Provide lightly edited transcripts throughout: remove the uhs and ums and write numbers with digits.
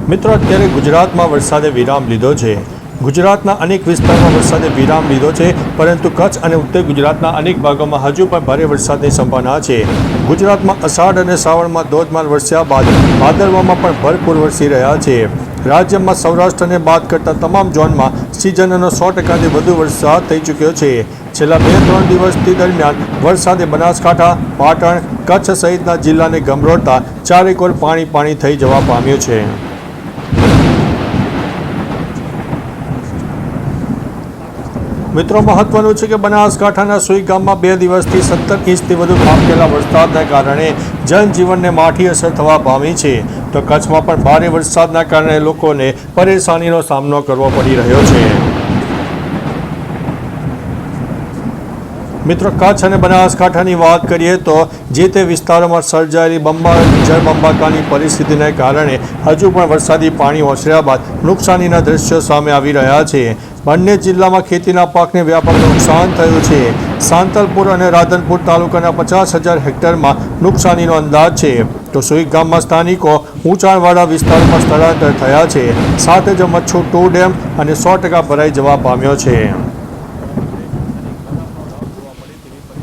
મિત્રો, અત્યારે ગુજરાતમાં વરસાદે વિરામ લીધો છે. ગુજરાતના અનેક વિસ્તારોમાં વરસાદે વિરામ લીધો છે, પરંતુ કચ્છ અને ઉત્તર ગુજરાતના અનેક ભાગોમાં હજુ પણ ભારે વરસાદની સંભાવના છે. ગુજરાતમાં અષાઢ અને શ્રાવણમાં ધોધમાર વરસ્યા બાદ ભાદરવામાં પણ ભરપૂર વરસી રહ્યા છે. રાજ્યમાં સૌરાષ્ટ્રને બાદ કરતા તમામ ઝોનમાં સિઝનનો 100%થી વધુ વરસાદ થઈ ચૂક્યો છે. છેલ્લા 2-3 દિવસથી દરમિયાન વરસાદે બનાસકાંઠા, પાટણ, કચ્છ સહિતના જિલ્લાને ગમરોડતા ચારેકોર પાણી થઈ જવા પામ્યું છે. મિત્રો, મહત્વનું છે કે બનાસકાંઠાના સુઈ ગામમાં 2 દિવસથી 17 ઇંચથી વધુ ખાબકેલા વરસાદના કારણે જનજીવનને માઠી અસર થવા પામી છે. તો કચ્છમાં પણ ભારે વરસાદના કારણે લોકોને પરેશાનીનો સામનો કરવો પડી રહ્યો છે. મિત્રો, કચ્છ અને બનાસકાંઠાની વાત કરીએ તો જે તે વિસ્તારોમાં સર્જાયેલી જળબંબાકારની પરિસ્થિતિને કારણે હજુ પણ વરસાદી પાણી ઓસર્યા બાદ નુકસાનીના દ્રશ્યો સામે આવી રહ્યા છે. બંને જિલ્લામાં ખેતીના પાકને વ્યાપક નુકસાન થયું છે. સાંતલપુર અને રાધનપુર તાલુકાના 50,000 હેક્ટરમાં નુકસાનીનો અંદાજ છે. તો સુઈ ગામમાં સ્થાનિકો ઊંચાણવાળા વિસ્તારોમાં સ્થળાંતર થયા છે. સાથે જ મચ્છુ 2 ડેમ અને 100% ભરાઈ જવા પામ્યો છે.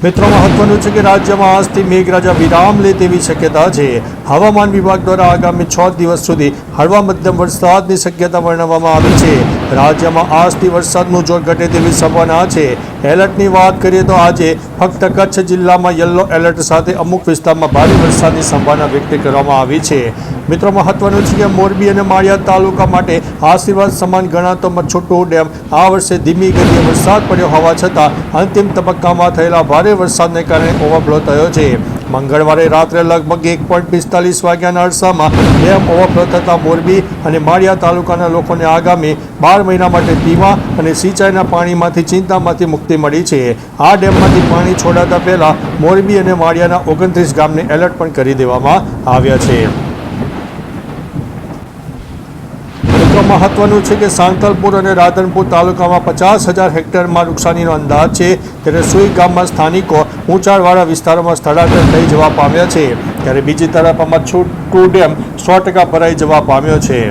મિત્રો, મહત્વનું છે કે રાજ્યમાં આજથી મેઘરાજા વિરામ લે તેવી શક્યતા છે. હવામાન વિભાગ દ્વારા આગામી 6 દિવસ સુધી હળવા મધ્યમ વરસાદની શક્યતા વર્ણવવામાં આવી છે. રાજ્યમાં આજથી વરસાદનું જોર ઘટે તેવી સંભાવના છે. એલર્ટની વાત કરીએ તો આજે ફક્ત કચ્છ જિલ્લામાં યલો એલર્ટ સાથે અમુક વિસ્તારમાં ભારે વરસાદની સંભાવના વ્યક્ત કરવામાં આવી છે. મિત્રો, મહત્વનું છે કે મોરબી અને માળિયા તાલુકા માટે આશીર્વાદ સમાન ગણાતો મચ્છુ 2 ડેમ આ વર્ષે ધીમી ગતિએ વરસાદ પડ્યો હોવા છતાં અંતિમ તબક્કામાં થયેલા ભારે વરસાદને કારણે ઓવરફ્લો થયો છે. મંગળવારે રાત્રે લગભગ 1:45 વાગ્યાના અરસામાં ડેમ ઓવરફ્લો થતાં મોરબી અને માળિયા તાલુકાના લોકોને આગામી 12 મહિના માટે પીવા અને સિંચાઈના પાણીમાંથી ચિંતામાંથી મુક્તિ મળી છે. આ ડેમમાંથી પાણી છોડાતા પહેલા મોરબી અને માળિયાના 29 ગામને એલર્ટ પણ કરી દેવામાં આવ્યા છે. મહત્વનું છે કે સાંતલપુર અને રાધનપુર તાલુકામાં 50,000 હેક્ટરમાં નુકસાનીનો અંદાજ છે. ત્યારે સુઈ ગામમાં સ્થાનિકો ઊંચાણવાળા વિસ્તારોમાં સ્થળાંતર થઈ જવા પામ્યા છે. ત્યારે બીજી તરફ મચ્છુ 2 ડેમ 100% ભરાઈ જવા પામ્યો છે.